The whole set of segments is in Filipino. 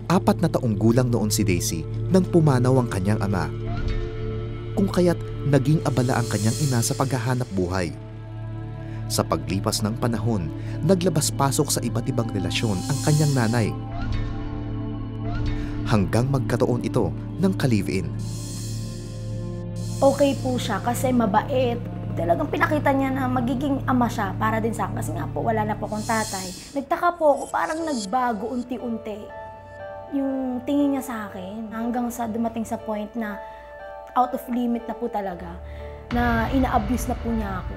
4 na taong gulang noon si Daisy nang pumanaw ang kanyang ama. Kung kaya't naging abala ang kanyang ina sa paghahanap buhay. Sa paglipas ng panahon, naglabas-pasok sa iba't ibang relasyon ang kanyang nanay. Hanggang magkaroon ito ng ka-live-in. Okay po siya kasi mabait. Talagang pinakita niya na magiging ama siya para din sa akin. Kasi nga po, wala na po akong tatay. Nagtaka po ako, parang nagbago unti-unti yung tingin niya sa akin. Hanggang sa dumating sa point na out of limit na po talaga. Na ina-abuse na po niya ako.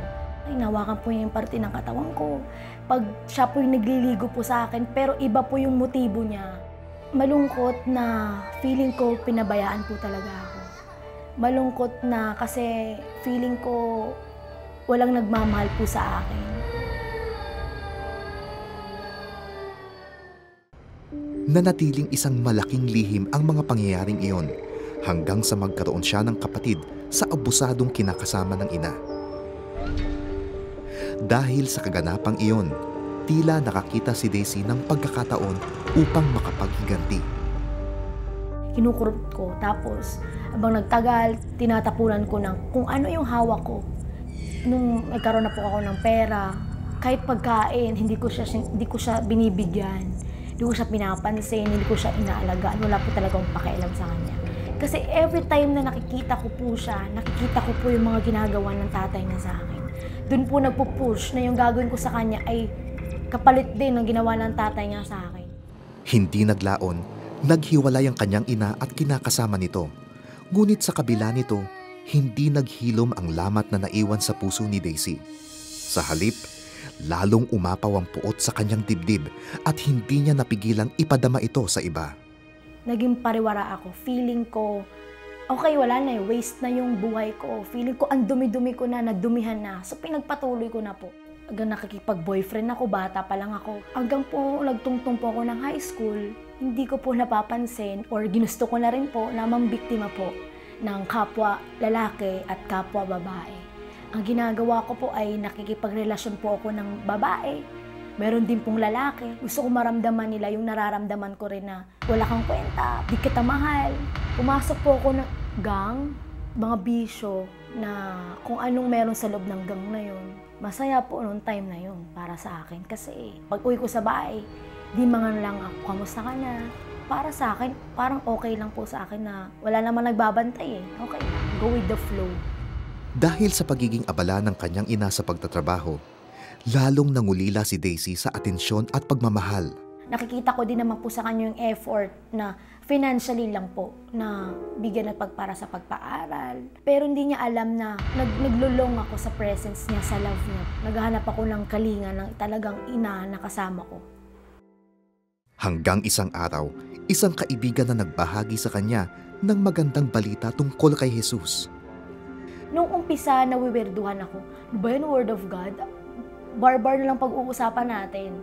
Hinawakan po niya yung parte ng katawan ko. Pag siya po yung nagliligo po sa akin, pero iba po yung motibo niya. Malungkot na feeling ko pinabayaan po talaga ako. Malungkot na kasi feeling ko walang nagmamahal po sa akin. Nanatiling isang malaking lihim ang mga pangyayaring iyon hanggang sa magkaroon siya ng kapatid sa abusadong kinakasama ng ina. Dahil sa kaganapang iyon, tila nakakita si Daisy ng pagkakataon upang makapaghiganti. Kinukurot ko, tapos habang nagtagal, tinatapunan ko ng kung ano yung hawak ko. Nung nagkaroon na po ako ng pera, kahit pagkain, hindi ko siya binibigyan. Hindi ko siya pinapansin, hindi ko siya inaalagaan. Wala po talagang pakialam sa kanya. Kasi every time na nakikita ko po siya, nakikita ko po yung mga ginagawa ng tatay niya sa akin. Doon po nagpo-push na yung gagawin ko sa kanya ay kapalit din ng ginawa ng tatay niya sa akin. Hindi naglaon, naghiwalay ang kanyang ina at kinakasama nito. Ngunit sa kabila nito, hindi naghilom ang lamat na naiwan sa puso ni Daisy. Sa halip, lalong umapaw ang puot sa kanyang dibdib at hindi niya napigilang ipadama ito sa iba. Naging pariwara ako. Feeling ko, okay, wala na waste na yung buhay ko. Feeling ko, ang dumi-dumi ko na, nadumihan na. So, pinagpatuloy ko na po. Hanggang nakikipag-boyfriend ako, bata pa lang ako. Hanggang po, nagtungtong po ako ng high school, hindi ko po napapansin or ginusto ko na rin po na mambiktima po ng kapwa lalaki at kapwa babae. Ang ginagawa ko po ay nakikipagrelasyon po ako ng babae. Meron din pong lalaki. Gusto ko maramdaman nila yung nararamdaman ko rin na wala kang kwenta, di kita mahal. Pumasok po ako ng gang, mga bisyo na kung anong meron sa loob ng gang na yun. Masaya po noong time na yun para sa akin kasi pag uwi ko sa bahay, di mga lang ako, kamusta ka na? Para sa akin, parang okay lang po sa akin na wala naman nagbabantay eh. Okay lang, go with the flow. Dahil sa pagiging abala ng kanyang ina sa pagtatrabaho, lalong nangulila si Daisy sa atensyon at pagmamahal. Nakikita ko din naman po sa kanya yung effort na financially lang po na bigyan at pagpara sa pagpaaral. Pero hindi niya alam na naglulong ako sa presence niya, sa love niya. Naghahanap ako ng kalinga ng talagang ina na kasama ko. Hanggang isang araw, isang kaibigan na nagbahagi sa kanya ng magandang balita tungkol kay Jesus. Nung umpisa, nawiwerduhan ako. Ano ba yun, Word of God? Barbar na lang pag-uusapan natin.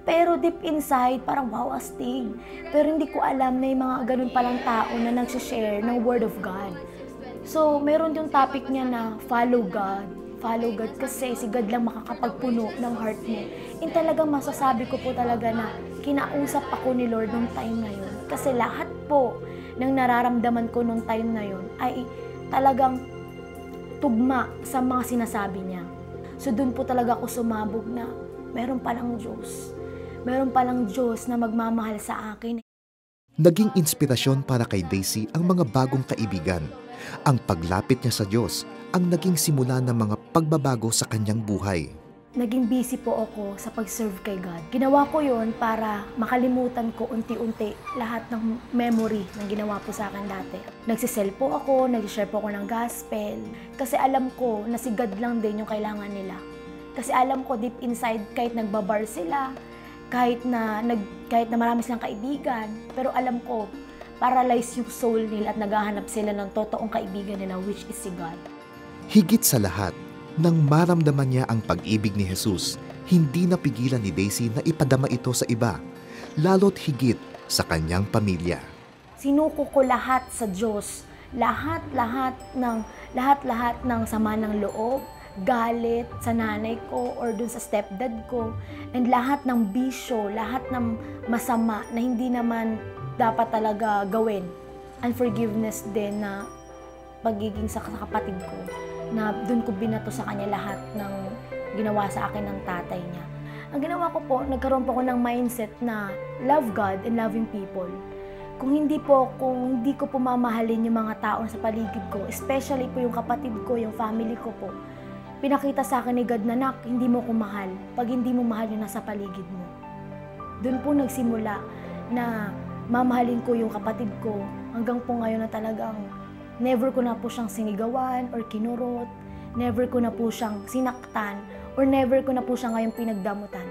Pero deep inside, parang wow, astig. Pero hindi ko alam na yung mga ganun palang tao na nagsishare ng Word of God. So, meron yung topic niya na follow God. Follow God kasi si God lang makakapagpuno ng heart mo. And talagang masasabi ko po talaga na kinausap ako ni Lord nung time na yun. Kasi lahat po ng nararamdaman ko nung time na yun ay talagang tugma sa mga sinasabi niya. So doon po talaga ako sumabog na meron palang Diyos. Meron palang Diyos na magmamahal sa akin. Naging inspirasyon para kay Daisy ang mga bagong kaibigan. Ang paglapit niya sa Diyos ang naging simula ng mga pagbabago sa kanyang buhay. Naging busy po ako sa pag-serve kay God. Ginawa ko yon para makalimutan ko unti-unti lahat ng memory na ginawa po sa akin dati. Nagsisell po ako, nag-share po ako ng gospel. Kasi alam ko na si God lang din yung kailangan nila. Kasi alam ko deep inside, kahit nagbabar sila, kahit na marami silang kaibigan, pero alam ko, paralyzed yung soul nila at naghahanap sila ng totoong kaibigan nila, which is si God. Higit sa lahat, nang maramdaman niya ang pag-ibig ni Jesus, hindi napigilan ni Daisy na ipadama ito sa iba, lalo't higit sa kanyang pamilya. Sinuko ko lahat sa Diyos, lahat-lahat ng sama ng loob, galit sa nanay ko or dun sa stepdad ko, and lahat ng bisyo, lahat ng masama na hindi naman dapat talaga gawin. Unforgiveness din na pagiging sa kapatid ko, na doon ko binato sa kanya lahat ng ginawa sa akin ng tatay niya. Ang ginawa ko po, nagkaroon po ako ng mindset na love God and loving people. Kung hindi ko po mamahalin yung mga taong sa paligid ko, especially po yung kapatid ko, yung family ko po, pinakita sa akin ni God na, "Nak, hindi mo ko mahal pag hindi mo mahal yung nasa paligid mo." Doon po nagsimula na mamahalin ko yung kapatid ko hanggang po ngayon na talagang never ko na po siyang sinigawan or kinurot, never ko na po siyang sinaktan, or never ko na po siya ngayon pinagdamutan.